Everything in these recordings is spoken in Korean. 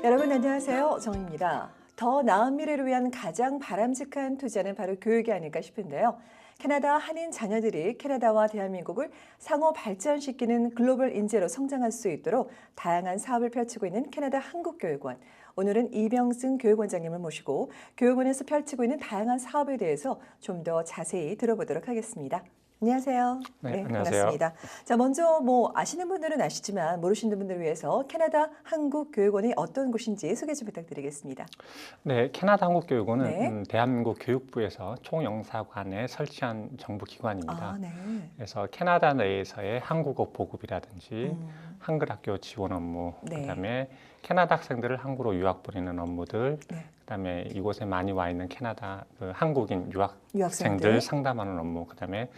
여러분 안녕하세요. 정입니다. 더 나은 미래를 위한 가장 바람직한 투자는 바로 교육이 아닐까 싶은데요. 캐나다 한인 자녀들이 캐나다와 대한민국을 상호 발전시키는 글로벌 인재로 성장할 수 있도록 다양한 사업을 펼치고 있는 캐나다 한국교육원. 오늘은 이병승 교육원장님을 모시고 교육원에서 펼치고 있는 다양한 사업에 대해서 좀 더 자세히 들어보도록 하겠습니다. 안녕하세요. 네, 안녕하세요. 반갑습니다. 자, 먼저 아시는 분들은 아시지만 모르시는 분들을 위해서 캐나다 한국교육원이 어떤 곳인지 소개 좀 부탁드리겠습니다. 네, 캐나다 한국교육원은 네. 대한민국 교육부에서 총영사관에 설치한 정부기관입니다. 아, 네. 그래서 캐나다 내에서의 한국어 보급이라든지 음, 한글학교 지원 업무, 네. 그다음에 캐나다 학생들을 한국으로 유학 보내는 업무들, 네. 그다음에 이곳에 많이 와 있는 캐나다 한국인 유학생들 유학생들. 상담하는 업무, 그다음에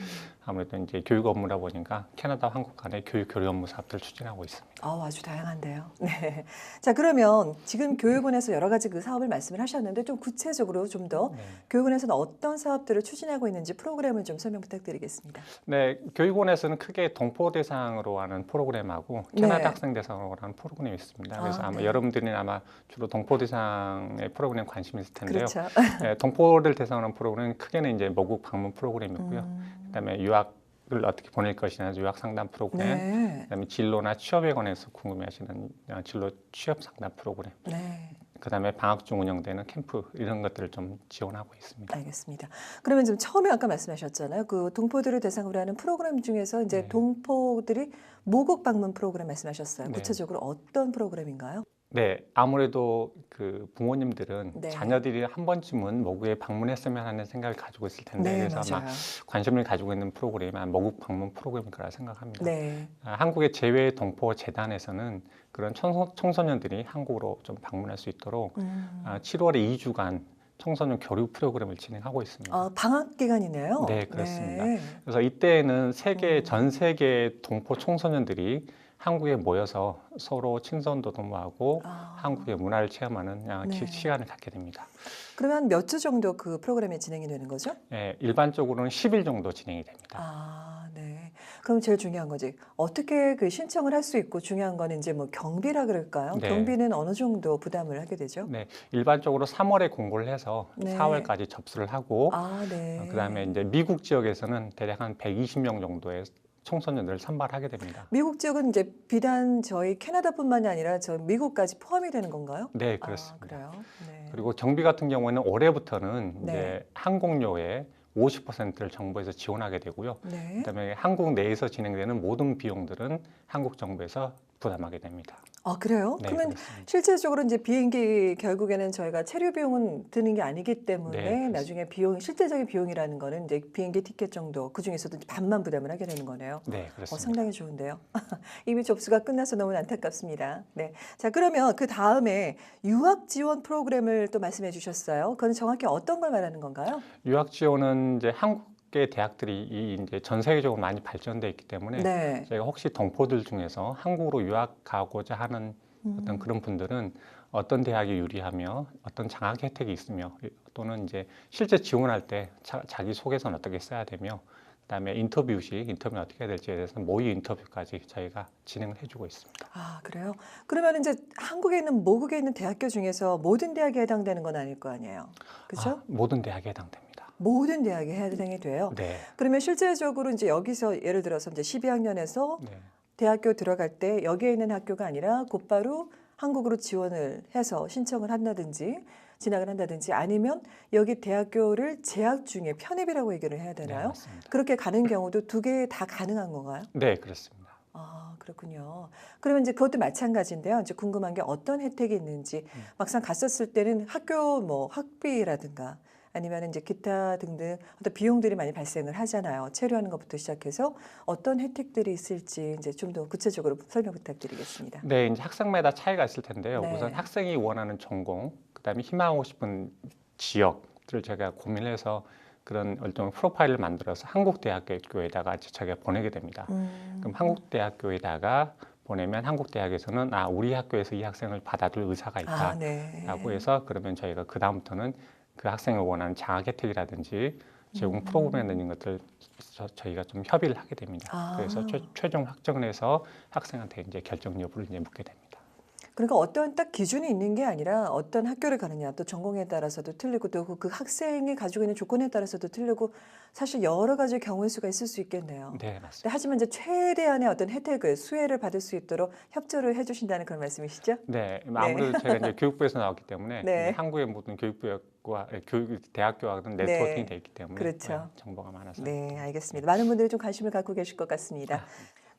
아무래도 이제 교육 업무다 보니까 캐나다 한국 간의 교육 교류 업무 사업들을 추진하고 있습니다. 아주 다양한데요. 네. 자, 그러면 지금 교육원에서 여러 가지 그 사업을 말씀을 하셨는데 좀 구체적으로 좀 더 네. 교육원에서는 어떤 사업들을 추진하고 있는지 프로그램을 좀 설명 부탁드리겠습니다. 네, 교육원에서는 크게 동포 대상으로 하는 프로그램하고 캐나다 네. 학생 대상으로 하는 프로그램이 있습니다. 그래서 아마 네. 여러분들이 아마 주로 동포 대상의 프로그램 관심이 있을 텐데요. 그렇죠. 네, 동포를 대상으로 하는 프로그램은 크게는 이제 모국 방문 프로그램이고요. 그다음에 유학을 어떻게 보낼 것이냐 유학 상담 프로그램, 네. 그다음에 진로나 취업에 관해서 궁금해하시는 진로 취업 상담 프로그램, 네. 그다음에 방학 중 운영되는 캠프 이런 것들을 좀 지원하고 있습니다. 알겠습니다. 그러면 좀 처음에 아까 말씀하셨잖아요. 그 동포들을 대상으로 하는 프로그램 중에서 이제 네. 동포들이 모국 방문 프로그램 말씀하셨어요. 네. 구체적으로 어떤 프로그램인가요? 네, 아무래도 그 부모님들은 네. 자녀들이 한 번쯤은 모국에 방문했으면 하는 생각을 가지고 있을 텐데 네, 그래서 아마 맞아요. 관심을 가지고 있는 프로그램이 아마 모국 방문 프로그램일 거라 생각합니다. 네. 한국의 재외 동포 재단에서는 그런 청소년들이 한국으로 좀 방문할 수 있도록 7월에 2주간 청소년 교류 프로그램을 진행하고 있습니다. 방학 기간이네요. 네, 그렇습니다. 네. 그래서 이때는 전 세계 동포 청소년들이 한국에 모여서 서로 친선도 도모하고 한국의 문화를 체험하는 네. 시간을 갖게 됩니다. 그러면 몇 주 정도 그 프로그램이 진행이 되는 거죠? 일반적으로는 10일 정도 진행이 됩니다. 네. 그럼 제일 중요한 거지. 어떻게 그 신청을 할 수 있고 중요한 거는 이제 경비라 그럴까요? 네. 경비는 어느 정도 부담을 하게 되죠? 네, 일반적으로 3월에 공고를 해서 네. 4월까지 접수를 하고 네. 그다음에 이제 미국 지역에서는 대략 한 120명 정도의 청소년들을 선발하게 됩니다. 미국 지역은 이제 비단 저희 캐나다뿐만이 아니라 저 미국까지 포함이 되는 건가요? 네, 그렇습니다. 그래요. 네. 그리고 경비 같은 경우에는 올해부터는 네. 이제 항공료의 50%를 정부에서 지원하게 되고요. 네. 그다음에 한국 내에서 진행되는 모든 비용들은 한국 정부에서 부담하게 됩니다. 그래요? 네, 그러면 그렇습니다. 실질적으로 이제 비행기 결국에는 저희가 체류 비용은 드는 게 아니기 때문에 네, 그렇습니다. 나중에 실질적인 비용이라는 거는 이제 비행기 티켓 정도 그 중에서도 반만 부담을 하게 되는 거네요. 네, 그렇습니다. 상당히 좋은데요. 이미 접수가 끝나서 너무 안타깝습니다. 네. 자, 그러면 그 다음에 유학 지원 프로그램을 또 말씀해 주셨어요. 그건 정확히 어떤 걸 말하는 건가요? 유학 지원은 이제 한국의 대학들이 이제 전 세계적으로 많이 발전돼 있기 때문에 네. 저희가 혹시 동포들 중에서 한국으로 유학 가고자 하는 어떤 그런 분들은 어떤 대학이 유리하며 어떤 장학 혜택이 있으며 또는 이제 실제 지원할 때 자기 소개서는 어떻게 써야 되며 그다음에 인터뷰는 어떻게 해야 될지에 대해서 모의 인터뷰까지 저희가 진행을 해주고 있습니다. 그래요? 그러면 이제 한국에 있는 모국에 있는 대학교 중에서 모든 대학에 해당되는 건 아닐 거 아니에요. 그렇죠? 모든 대학에 해당됩니다. 모든 대학에 해당이 돼요. 네. 그러면 실제적으로 이제 여기서 예를 들어서 이제 12학년에서 네. 대학교 들어갈 때 여기에 있는 학교가 아니라 곧바로 한국으로 지원을 해서 신청을 한다든지 진학을 한다든지 아니면 여기 대학교를 재학 중에 편입이라고 얘기를 해야 네, 되나요? 맞습니다. 그렇게 가는 경우도 두 개 다 가능한 건가요? 네, 그렇습니다. 그렇군요. 그러면 이제 그것도 마찬가지인데요. 이제 궁금한 게 어떤 혜택이 있는지 막상 갔었을 때는 학교 학비라든가 아니면 이제 기타 등등 어떤 비용들이 많이 발생을 하잖아요. 체류하는 것부터 시작해서 어떤 혜택들이 있을지 이제 좀 더 구체적으로 설명 부탁드리겠습니다. 네, 이제 학생마다 차이가 있을 텐데요. 네. 우선 학생이 원하는 전공, 그다음에 희망하고 싶은 지역들을 제가 고민해서 그런 일종의 프로파일을 만들어서 한국 대학교에다가 저희가 보내게 됩니다. 그럼 한국 대학교에다가 보내면 한국 대학에서는 우리 학교에서 이 학생을 받아줄 의사가 있다라고 네. 해서 그러면 저희가 그 다음부터는 그 학생이 원하는 장학 혜택이라든지 제공 프로그램 이런 것들 저희가 좀 협의를 하게 됩니다. 그래서 최종 확정을 해서 학생한테 이제 결정 여부를 이제 묻게 됩니다. 그러니까 어떤 딱 기준이 있는 게 아니라 어떤 학교를 가느냐, 또 전공에 따라서도 틀리고 또 그 학생이 가지고 있는 조건에 따라서도 틀리고 사실 여러 가지 경우의 수가 있을 수 있겠네요. 네, 근데 맞습니다. 하지만 이제 최대한의 어떤 혜택을, 수혜를 받을 수 있도록 협조를 해주신다는 그런 말씀이시죠? 네, 네. 아무래도 제가 이제 교육부에서 나왔기 때문에 네. 한국의 모든 교육부와 대학교와는 네트워킹이 네. 돼 있기 때문에 그렇죠. 정보가 많아서. 네, 알겠습니다. 많은 분들이 좀 관심을 갖고 계실 것 같습니다.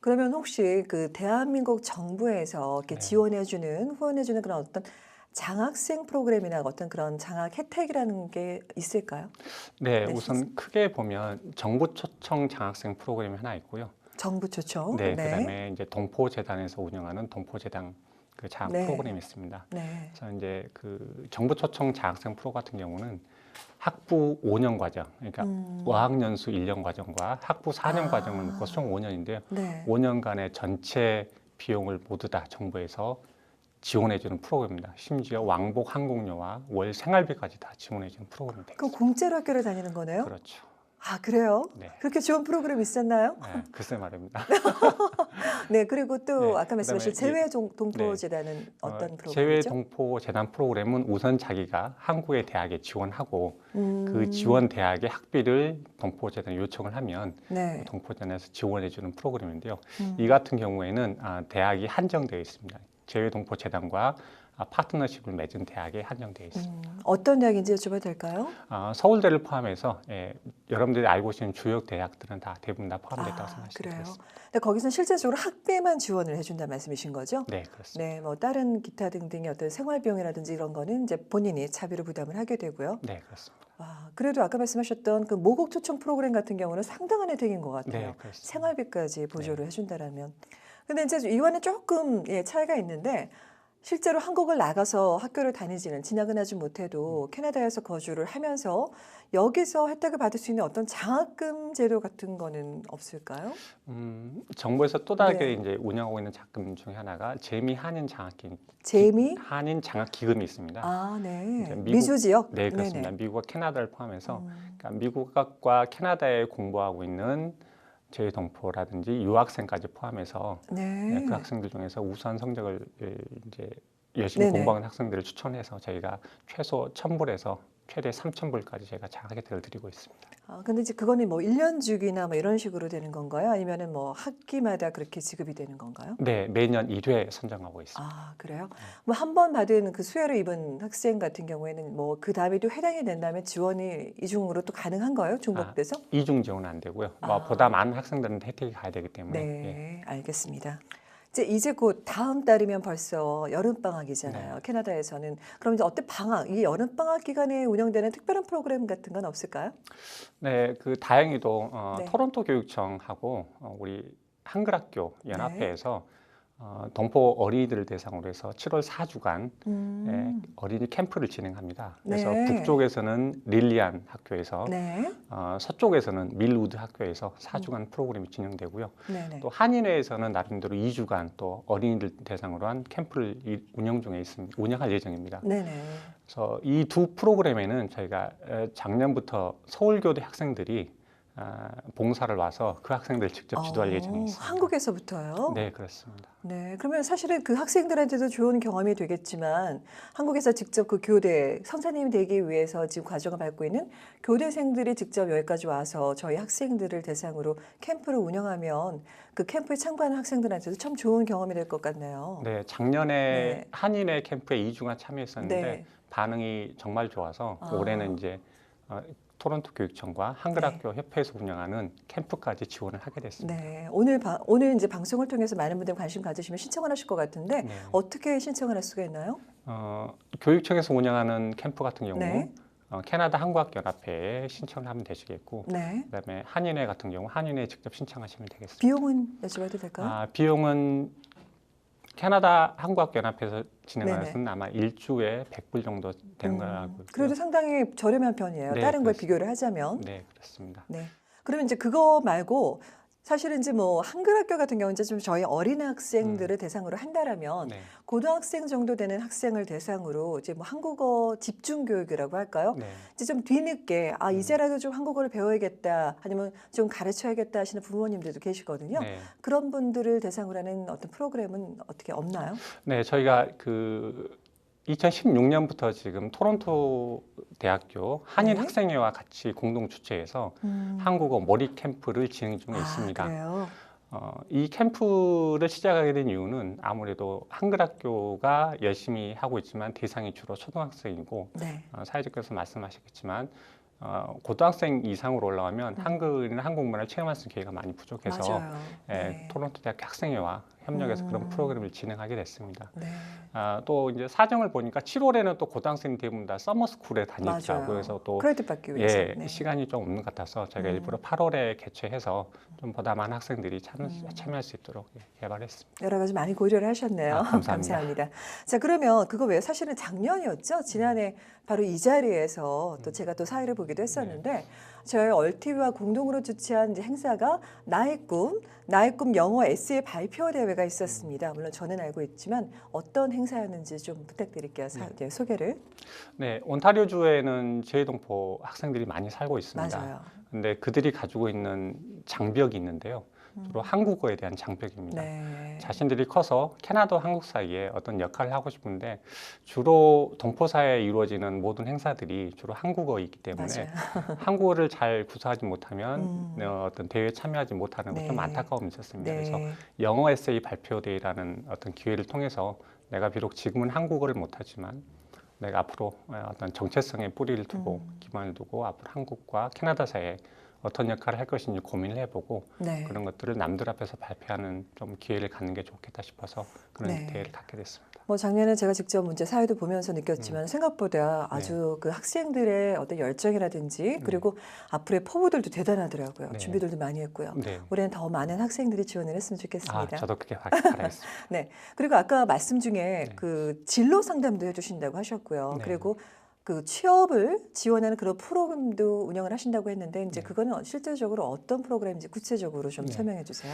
그러면 혹시 그 대한민국 정부에서 이렇게 네. 지원해주는, 후원해주는 그런 어떤 장학생 프로그램이나 어떤 그런 장학 혜택이라는 게 있을까요? 네, 네, 우선 크게 보면 정부 초청 장학생 프로그램이 하나 있고요. 정부 초청. 네, 네. 그다음에 이제 동포재단에서 운영하는 동포재단 그 장학 네. 프로그램이 있습니다. 네. 그래서 이제 그 정부 초청 장학생 프로 같은 경우는 학부 5년 과정, 그러니까 어학연수 1년 과정과 학부 4년 과정을 묶어 총 5년인데요. 네. 5년간의 전체 비용을 모두 다 정부에서 지원해주는 프로그램입니다. 심지어 왕복 항공료와 월 생활비까지 다 지원해주는 프로그램이 그럼 되겠습니다. 공짜로 학교를 다니는 거네요? 그렇죠. 아, 그래요? 네. 그렇게 좋은 프로그램 있었나요? 네, 글쎄 말입니다. 네, 그리고 또 네, 아까 말씀하신 그다음에 제외 동포재단은 어떤 재외 프로그램이죠? 동포 재단 프로그램은 우선 자기가 한국의 대학에 지원하고 그 음, 지원 대학의 학비를 동포 재단에 요청을 하면 네. 동포 재단에서 지원해주는 프로그램인데요. 음. 이 같은 경우에는 대학이 한정되어 있습니다. 재외 동포 재단과 파트너십을 맺은 대학에 한정되어 있습니다. 어떤 대학인지 여쭤봐도 될까요? 서울대를 포함해서 여러분들이 알고 계시는 주요 대학들은 다 대부분 다 포함됐다고 아, 생각하시면 그래요? 되겠습니다. 근데 거기서는 실제적으로 학비만 지원을 해준다는 말씀이신 거죠? 네, 그렇습니다. 네, 뭐 다른 기타 등등의 어떤 생활비용이라든지 이런 거는 이제 본인이 차비로 부담을 하게 되고요. 네, 그렇습니다. 와, 그래도 아까 말씀하셨던 그 모국 초청 프로그램 같은 경우는 상당한 혜택인 것 같아요. 네, 그렇습니다. 생활비까지 보조를 해준다라면. 근데 이제 이와는 조금 차이가 있는데 실제로 한국을 나가서 학교를 다니지는 진학은 하지 못해도 캐나다에서 거주를 하면서 여기서 혜택을 받을 수 있는 어떤 장학금 제도 같은 거는 없을까요? 정부에서 또 다르게 네. 이제 운영하고 있는 자금 중에 하나가 재미 한인 장학금, 재미? 한인 장학 기금이 있습니다. 아, 이제 네. 미국- 미주 지역? 네, 그렇습니다. 네네. 미국과 캐나다를 포함해서 음, 그러니까 미국과 캐나다에 공부하고 있는 재외 동포라든지 유학생까지 포함해서 네. 그 학생들 중에서 우수한 성적을 이제 열심히 네네. 공부하는 학생들을 추천해서 저희가 최소 1,000불에서 최대 3,000불까지 저희가 장학 혜택을 드리고 있습니다. 아, 근데 이제 그거는 뭐 1년 주기나 뭐 이런 식으로 되는 건가요? 아니면은 뭐 학기마다 그렇게 지급이 되는 건가요? 네, 매년 1회 선정하고 있습니다. 아, 그래요? 뭐 한 번 받은 그 수혜를 입은 학생 같은 경우에는 뭐 그 다음에 또 해당이 된다면 지원이 이중으로 또 가능한가요? 중복돼서? 이중 지원은 안 되고요. 아. 보다 많은 학생들은 혜택이 가야 되기 때문에 네, 알겠습니다. 이제 곧 다음 달이면 벌써 여름 방학이잖아요. 캐나다에서는. 그럼 이제 어때 방학, 이 여름 방학 기간에 운영되는 특별한 프로그램 같은 건 없을까요? 네, 그 다행히도 네. 토론토 교육청하고 우리 한글학교 연합회에서 동포 어린이들을 대상으로 해서 7월 4주간 어린이 캠프를 진행합니다. 그래서 네. 북쪽에서는 릴리안 학교에서 네, 서쪽에서는 밀우드 학교에서 4주간 프로그램이 진행되고요. 네네. 또 한인회에서는 나름대로 2주간 또 어린이들 대상으로 한 캠프를 운영할 예정입니다. 네네. 그래서 이 두 프로그램에는 저희가 작년부터 서울교대 학생들이 봉사를 와서 그 학생들 직접 지도할 예정이 있습니다. 한국에서부터요? 네, 그렇습니다. 네, 그러면 사실은 그 학생들한테도 좋은 경험이 되겠지만 한국에서 직접 그 교대 선생님이 되기 위해서 지금 과정을 밟고 있는 교대생들이 직접 여기까지 와서 저희 학생들을 대상으로 캠프를 운영하면 그 캠프에 참가하는 학생들한테도 참 좋은 경험이 될 것 같네요. 네, 작년에 네. 한인회 캠프에 2주간 참여했었는데 네. 반응이 정말 좋아서 아. 올해는 이제 토론토 교육청과 한글학교 협회에서 운영하는 캠프까지 지원을 하게 됐습니다. 네, 오늘 이제 방송을 통해서 많은 분들 관심 가지시면 신청을 하실 것 같은데 네. 어떻게 신청을 할 수가 있나요? 교육청에서 운영하는 캠프 같은 경우 네. 캐나다 한국학연합회에 신청을 하면 되시겠고 네. 그다음에 한인회 같은 경우 한인회에 직접 신청하시면 되겠습니다. 비용은 여쭤봐도 될까요? 비용은 캐나다 한국학연합회에서 진행하는 네네. 것은 아마 일주에 100불 정도 되는 걸로 알고 있고요. 그래도 상당히 저렴한 편이에요. 네, 다른 거에 그렇습니다. 비교를 하자면. 네, 그렇습니다. 네. 그러면 이제 그거 말고 사실은 이제 뭐 한글 학교 같은 경우는 이제 좀 저희 어린 학생들을 대상으로 한다라면 네. 고등학생 정도 되는 학생을 대상으로 이제 뭐 한국어 집중 교육이라고 할까요? 네. 이제 좀 뒤늦게 음. 이제라도 좀 한국어를 배워야겠다 아니면 좀 가르쳐야겠다 하시는 부모님들도 계시거든요. 네. 그런 분들을 대상으로 하는 어떤 프로그램은 어떻게 없나요? 네, 저희가 그 2016년부터 지금 토론토 대학교 한인 네. 학생회와 같이 공동 주최해서 한국어 몰입 캠프를 진행 중에 있습니다. 그래요. 이 캠프를 시작하게 된 이유는 아무래도 한글 학교가 열심히 하고 있지만 대상이 주로 초등학생이고 네. 사회자께서 말씀하셨겠지만 고등학생 이상으로 올라가면 한글이나 한국문화를 체험할 수 있는 기회가 많이 부족해서 맞아요. 예, 네. 토론토 대학교 학생회와 협력해서 그런 프로그램을 진행하게 됐습니다. 네. 또 이제 사정을 보니까 7월에는 또 고등학생 대부분 다 서머스쿨에 다니더라고요. 맞아요. 그래서 또 크레딧 받기 위해서. 예, 네. 시간이 좀 없는 것 같아서 저희가 일부러 8월에 개최해서 좀 보다 많은 학생들이 참여할 수 있도록 개발했습니다. 여러 가지 많이 고려를 하셨네요. 감사합니다. 감사합니다. 자, 그러면 그거 외에 사실은 작년이었죠. 지난해 바로 이 자리에서 또 제가 또 사회를 보기도 했었는데 저희 얼티비와 공동으로 주최한 이제 행사가 나의 꿈 영어 에세이 발표 대회가 있었습니다. 물론 저는 알고 있지만 어떤 행사였는지 좀 부탁드릴게요. 이제 소개를. 네, 온타리오주에는 제이동포 학생들이 많이 살고 있습니다. 맞아요. 근데 그들이 가지고 있는 장벽이 있는데요. 주로 한국어에 대한 장벽입니다. 네. 자신들이 커서 캐나다와 한국 사이에 어떤 역할을 하고 싶은데 주로 동포사회에 이루어지는 모든 행사들이 주로 한국어이기 때문에 맞아요. 한국어를 잘 구사하지 못하면 어떤 대회에 참여하지 못하는 것 좀 네. 안타까움이 있었습니다. 네. 그래서 영어 에세이 발표대회라는 어떤 기회를 통해서 내가 비록 지금은 한국어를 못하지만 내가 앞으로 어떤 정체성의 뿌리를 두고 기반을 두고 앞으로 한국과 캐나다 사이에 어떤 역할을 할 것인지 고민을 해보고 네. 그런 것들을 남들 앞에서 발표하는 좀 기회를 갖는 게 좋겠다 싶어서 그런 네. 대회를 갖게 됐습니다. 뭐 작년에 제가 직접 문제 사회도 보면서 느꼈지만 생각보다 아주 그 학생들의 어떤 열정이라든지 그리고 앞으로의 포부들도 대단하더라고요. 네. 준비들도 많이 했고요. 네. 올해는 더 많은 학생들이 지원을 했으면 좋겠습니다. 저도 그렇게 바라겠습니다. 네. 그리고 아까 말씀 중에 네. 그 진로 상담도 해주신다고 하셨고요. 네. 그리고 그 취업을 지원하는 그런 프로그램도 운영을 하신다고 했는데 이제 네. 그거는 실질적으로 어떤 프로그램인지 구체적으로 좀 네. 설명해 주세요.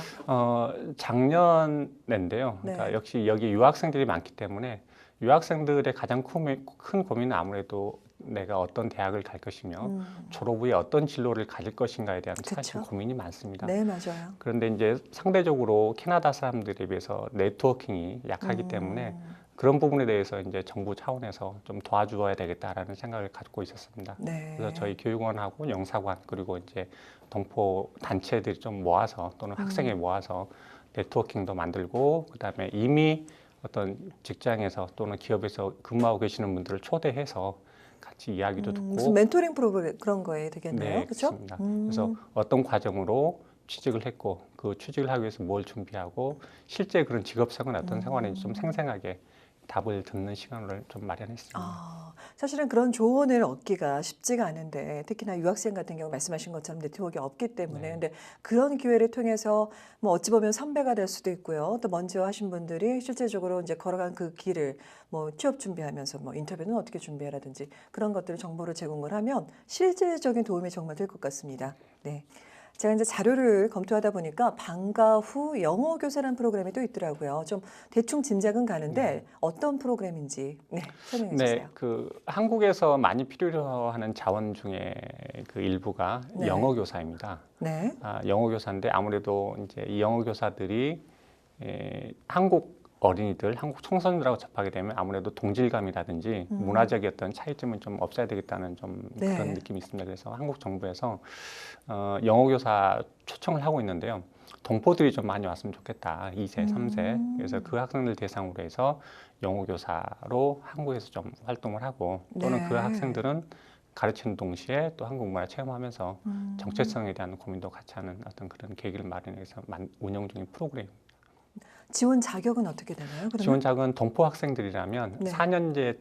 작년인데요. 그러니까 네. 역시 여기 유학생들이 많기 때문에 유학생들의 가장 큰 고민은 아무래도 내가 어떤 대학을 갈 것이며 졸업 후에 어떤 진로를 가질 것인가에 대한 사실 그쵸? 고민이 많습니다. 네, 맞아요. 그런데 이제 상대적으로 캐나다 사람들에 비해서 네트워킹이 약하기 때문에 그런 부분에 대해서 이제 정부 차원에서 좀 도와주어야 되겠다라는 생각을 갖고 있었습니다. 네. 그래서 저희 교육원하고 영사관 그리고 이제 동포 단체들이 좀 모아서 또는 학생회 모아서 네트워킹도 만들고 그다음에 이미 어떤 직장에서 또는 기업에서 근무하고 계시는 분들을 초대해서 같이 이야기도 듣고 무슨 멘토링 프로그램 그런 거에 되겠네요. 네, 그렇죠? 그렇습니다. 그래서 어떤 과정으로 취직을 했고 그 취직을 하기 위해서 뭘 준비하고 실제 그런 직업성은 어떤 상황인지 좀 생생하게 답을 듣는 시간을 좀 마련했습니다. 사실은 그런 조언을 얻기가 쉽지가 않은데 특히나 유학생 같은 경우 말씀하신 것처럼 네트워크가 없기 때문에 네. 근데 그런 기회를 통해서 뭐 어찌 보면 선배가 될 수도 있고요. 또 먼저 하신 분들이 실제적으로 이제 걸어간 그 길을 뭐 취업 준비하면서 뭐 인터뷰는 어떻게 준비해라든지 그런 것들을 정보를 제공을 하면 실질적인 도움이 정말 될 것 같습니다. 네. 제가 이제 자료를 검토하다 보니까 방과 후 영어 교사라는 프로그램이 또 있더라고요. 좀 대충 짐작은 가는데 어떤 프로그램인지 설명해 네, 주세요. 그 한국에서 많이 필요로 하는 자원 중에 그 일부가 네. 영어 교사입니다. 네. 영어 교사인데 아무래도 이제 이 영어 교사들이 한국 어린이들, 한국 청소년들하고 접하게 되면 아무래도 동질감이라든지 문화적인 어떤 차이점은 좀 없어야 되겠다는 좀 네. 그런 느낌이 있습니다. 그래서 한국 정부에서 영어 교사 초청을 하고 있는데요. 동포들이 좀 많이 왔으면 좋겠다. 2세, 3세. 그래서 그 학생들 대상으로 해서 영어 교사로 한국에서 좀 활동을 하고 또는 네. 그 학생들은 가르치는 동시에 또 한국 문화 체험하면서 정체성에 대한 고민도 같이 하는 어떤 그런 계기를 마련해서 운영 중인 프로그램입니다. 지원 자격은 어떻게 되나요? 그러면? 지원자는 동포 학생들이라면 네. 4년제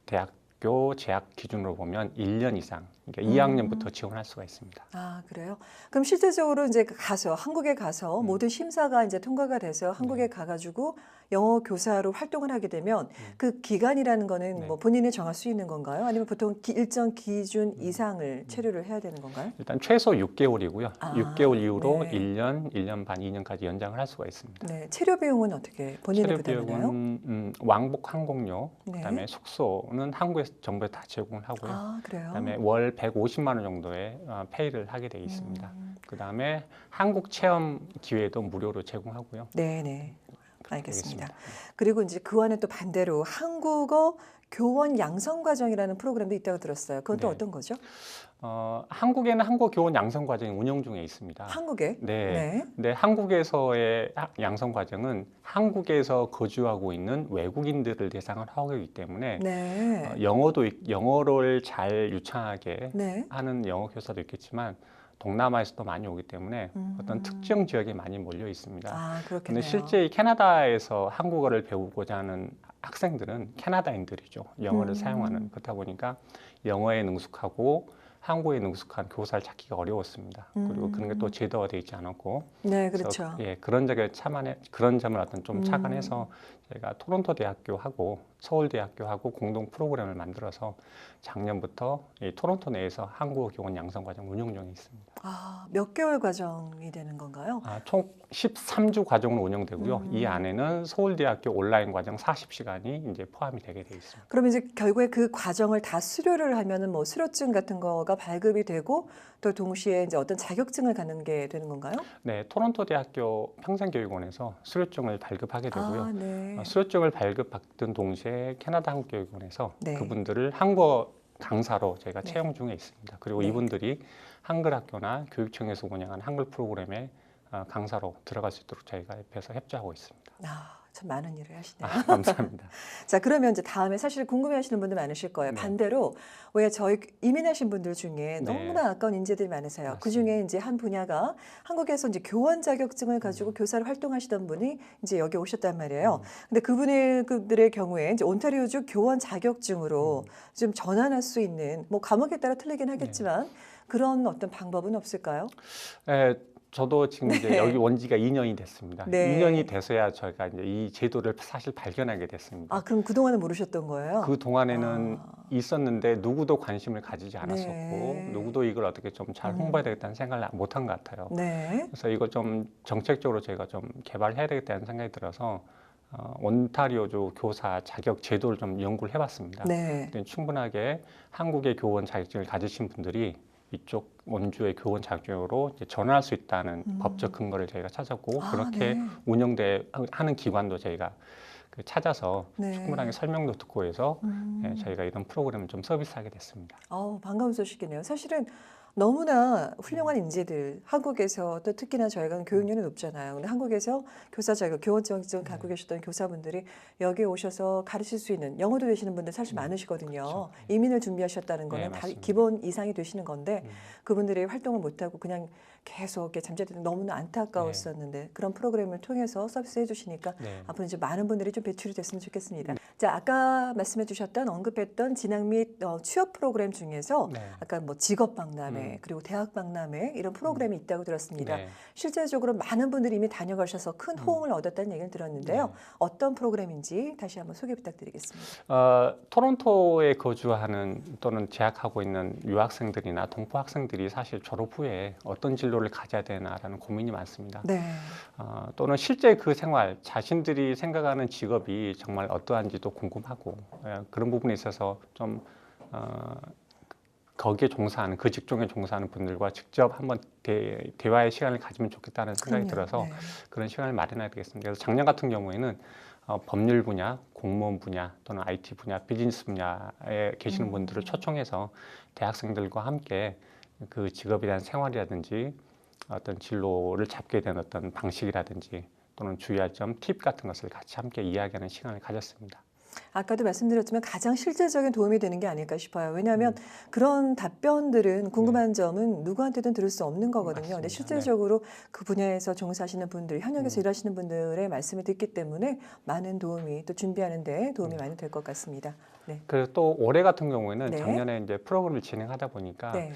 대학교 재학 기준으로 보면 1년 이상, 그러니까 2학년부터 지원할 수가 있습니다. 그래요? 그럼 실제적으로 이제 가서 한국에 가서 모든 심사가 이제 통과가 돼서 한국에 가가지고 영어 교사로 활동을 하게 되면 그 기간이라는 거는 네. 뭐 본인이 정할 수 있는 건가요? 아니면 보통 일정 기준 이상을 체류를 해야 되는 건가요? 일단 최소 6개월이고요. 아, 6개월 이후로 네. 1년, 1년 반, 2년까지 연장을 할 수가 있습니다. 네, 체류 비용은 어떻게 본인이 체류 부담하나요? 비용은 왕복 항공료, 네. 그다음에 숙소는 한국에서 정부에서 다 제공을 하고요. 아, 그래요? 그다음에 월 150만 원 정도의 페이를 하게 돼 있습니다. 음. 그다음에 한국 체험 기회도 무료로 제공하고요. 네, 네. 그렇게 알겠습니다. 되겠습니다. 그리고 이제 그와는 또 반대로 한국어 교원 양성 과정이라는 프로그램도 있다고 들었어요. 그건 또 네. 어떤 거죠? 한국에는 한국 교원 양성 과정이 운영 중에 있습니다. 한국에? 네. 네. 근데 한국에서의 양성 과정은 한국에서 거주하고 있는 외국인들을 대상을 하고 있기 때문에 네. 영어를 잘 유창하게 네. 하는 영어 교사도 있겠지만 동남아에서도 많이 오기 때문에 어떤 특정 지역에 많이 몰려 있습니다. 아, 근데 그렇겠네요. 실제 이 캐나다에서 한국어를 배우고자 하는 학생들은 캐나다인들이죠. 영어를 사용하는. 그렇다 보니까 영어에 능숙하고 한국어에 능숙한 교사를 찾기가 어려웠습니다. 그리고 그런 게 또 제도화 되어 있지 않았고. 네, 그래서 그렇죠. 예, 그런 점을 어떤 좀 착안해서 저희가 토론토 대학교하고 서울대학교하고 공동 프로그램을 만들어서 작년부터 이 토론토 내에서 한국어 교원 양성 과정 운영 중에 있습니다. 아, 몇 개월 과정이 되는 건가요? 총 13주 과정으로 운영되고요. 이 안에는 서울대학교 온라인 과정 40시간이 이제 포함이 되게 돼 있습니다. 그러면 이제 결국에 그 과정을 다 수료를 하면은 뭐 수료증 같은 거가 발급이 되고 또 동시에 이제 어떤 자격증을 갖는 게 되는 건가요? 네, 토론토 대학교 평생교육원에서 수료증을 발급하게 되고요. 아, 네. 수료증을 발급받던 동시에 캐나다 한국교육원에서 네. 그분들을 한국어 강사로 저희가 네. 채용 중에 있습니다. 그리고 네. 이분들이 한글학교나 교육청에서 운영하는 한글 프로그램에 강사로 들어갈 수 있도록 저희가 옆에서 협조하고 있습니다. 아, 참 많은 일을 하시네요. 감사합니다. 자, 그러면 이제 다음에 사실 궁금해하시는 분들 많으실 거예요. 네. 반대로 왜 저희 이민하신 분들 중에 네. 너무나 아까운 인재들이 많으세요. 맞습니다. 그 중에 이제 한 분야가 한국에서 이제 교원 자격증을 가지고 교사를 활동하시던 분이 이제 여기 오셨단 말이에요. 근데 그분들의 경우에 이제 온타리오주 교원 자격증으로 좀 전환할 수 있는 뭐 과목에 따라 틀리긴 하겠지만 그런 어떤 방법은 없을까요? 저도 지금 이제 네. 여기 온 지가 2년이 됐습니다. 네. 2년이 돼서야 저희가 이제 이 제도를 사실 발견하게 됐습니다. 아, 그럼 그동안은 모르셨던 거예요? 그 동안에는 아. 있었는데 누구도 관심을 가지지 않았었고 네. 누구도 이걸 어떻게 좀 잘 홍보해야 되겠다는 생각을 못한 것 같아요. 네. 그래서 이거 좀 정책적으로 저희가 좀 개발해야 되겠다는 생각이 들어서 온타리오주 교사 자격 제도를 좀 연구를 해봤습니다. 네. 근데 충분하게 한국의 교원 자격증을 가지신 분들이 이쪽 원주의 교원 자격증으로 이제 전환할 수 있다는 법적 근거를 저희가 찾았고 아, 그렇게 네. 하는 기관도 저희가 찾아서 네. 충분하게 설명도 듣고 해서 음. 저희가 이런 프로그램을 좀 서비스하게 됐습니다. 반가운 소식이네요. 사실은 너무나 훌륭한 인재들, 한국에서 또 특히나 저희가 교육률이 높잖아요. 근데 한국에서 교사 자격, 교원 자격증 갖고 계셨던 교사분들이 여기 오셔서 가르칠 수 있는 영어도 되시는 분들 사실 많으시거든요. 그렇죠. 이민을 준비하셨다는 네, 거는 다 맞습니다. 기본 이상이 되시는 건데 그분들이 활동을 못하고 그냥 계속 이렇게 잠재되는 너무나 안타까웠었는데 그런 프로그램을 통해서 서비스 해주시니까 네. 앞으로 이제 많은 분들이 좀 배출이 됐으면 좋겠습니다. 자, 아까 말씀해주셨던 언급했던 진학 및 취업 프로그램 중에서 네. 아까 뭐 직업 박람회 그리고 대학 박람회 이런 프로그램이 있다고 들었습니다. 네. 실제적으로 많은 분들이 이미 다녀가셔서 큰 호응을 얻었다는 얘기를 들었는데요. 네. 어떤 프로그램인지 다시 한번 소개 부탁드리겠습니다. 토론토에 거주하는 또는 재학하고 있는 유학생들이나 동포 학생들이 사실 졸업 후에 어떤 진로를 가져야 되나라는 고민이 많습니다. 네. 또는 실제 그 생활, 자신들이 생각하는 직업이 정말 어떠한지도 궁금하고 그런 부분에 있어서 좀 거기에 종사하는 그 직종에 종사하는 분들과 직접 한번 대화의 시간을 가지면 좋겠다는 생각이 그럼요. 들어서 네. 그런 시간을 마련해야 되겠습니다. 그래서 작년 같은 경우에는 법률 분야, 공무원 분야 또는 IT 분야, 비즈니스 분야에 계시는 분들을 초청해서 대학생들과 함께 그 직업에 대한 생활이라든지 어떤 진로를 잡게 된 어떤 방식이라든지 또는 주의할 점, 팁 같은 것을 같이 함께 이야기하는 시간을 가졌습니다. 아까도 말씀드렸지만 가장 실질적인 도움이 되는 게 아닐까 싶어요. 왜냐하면 그런 답변들은 궁금한 점은 누구한테든 들을 수 없는 거거든요. 근데 맞습니다. 실질적으로 그 분야에서 종사하시는 분들, 현역에서 일하시는 분들의 말씀을 듣기 때문에 많은 도움이 또 준비하는 데 도움이 많이 될 것 같습니다. 네. 그래서 또 올해 같은 경우에는 네. 작년에 이제 프로그램을 진행하다 보니까 네.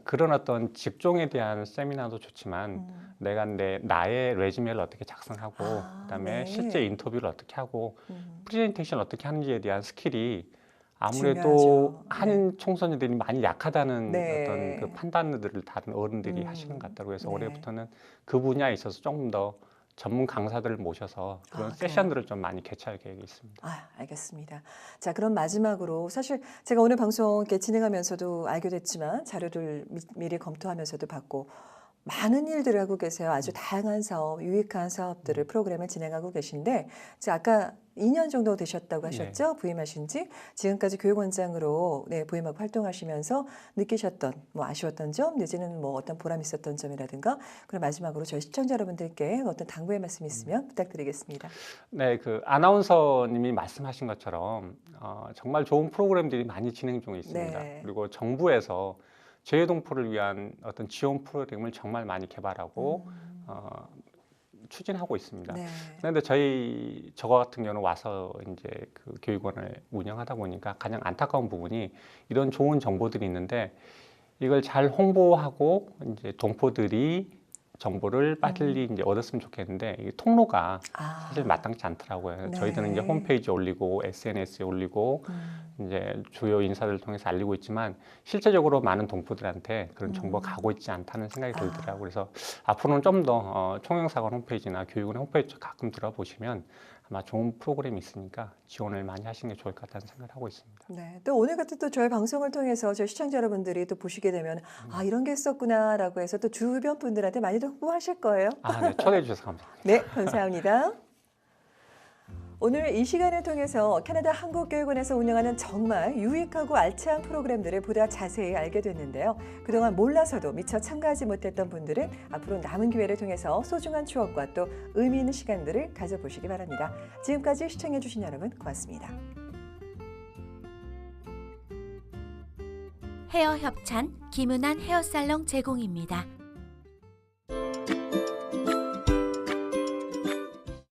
그런 어떤 직종에 대한 세미나도 좋지만 내가 나의 레주메를 어떻게 작성하고 그다음에 네. 실제 인터뷰를 어떻게 하고 음. 프레젠테이션 어떻게 하는지에 대한 스킬이 아무래도 중요하죠. 한인 청소년들이 많이 약하다는 네. 어떤 그 판단들을 다른 어른들이 하시는 것 같다고 해서 네. 올해부터는 그 분야에 있어서 조금 더 전문 강사들을 모셔서 그런 그래요? 세션들을 좀 많이 개최할 계획이 있습니다. 알겠습니다. 자, 그럼 마지막으로 사실 제가 오늘 방송 이렇게 진행하면서도 알게 됐지만 자료들 미리 검토하면서도 봤고 많은 일들을 하고 계세요. 아주 다양한 사업, 유익한 사업들을 프로그램을 진행하고 계신데 이제 아까 2년 정도 되셨다고 하셨죠? 부임하신 지 지금까지 교육원장으로 네, 부임하고 활동하시면서 느끼셨던 뭐 아쉬웠던 점 내지는 뭐 어떤 보람 있었던 점이라든가 그럼 마지막으로 저희 시청자 여러분들께 어떤 당부의 말씀이 있으면 부탁드리겠습니다. 네, 그 아나운서님이 말씀하신 것처럼 정말 좋은 프로그램들이 많이 진행 중에 있습니다. 네. 그리고 정부에서 재외동포를 위한 어떤 지원 프로그램을 정말 많이 개발하고 추진하고 있습니다. 네. 그런데 저 같은 경우는 와서 이제 그 교육원을 운영하다 보니까 가장 안타까운 부분이 이런 좋은 정보들이 있는데 이걸 잘 홍보하고 이제 동포들이 정보를 빨리 이제 얻었으면 좋겠는데 이게 통로가 사실 마땅치 않더라고요. 네. 저희들은 이제 홈페이지에 올리고 SNS에 올리고 이제 주요 인사들을 통해서 알리고 있지만 실제적으로 많은 동포들한테 그런 정보가 가고 있지 않다는 생각이 들더라고요. 그래서 앞으로는 좀 더 총영사관 홈페이지나 교육원 홈페이지 가끔 들어보시면 아마 좋은 프로그램이 있으니까 지원을 많이 하시는 게 좋을 것 같다는 생각을 하고 있습니다. 네, 또 오늘 같은 또 저희 방송을 통해서 저희 시청자 여러분들이 또 보시게 되면 이런 게 있었구나라고 해서 또 주변 분들한테 많이도 홍보하실 거예요. 네, 초대해 주셔서 감사합니다. 네, 감사합니다. 오늘 이 시간을 통해서 캐나다 한국교육원에서 운영하는 정말 유익하고 알찬 프로그램들을 보다 자세히 알게 됐는데요. 그동안 몰라서도 미처 참가하지 못했던 분들은 앞으로 남은 기회를 통해서 소중한 추억과 또 의미 있는 시간들을 가져보시기 바랍니다. 지금까지 시청해주신 여러분 고맙습니다. 헤어 협찬 김은한 헤어살롱 제공입니다.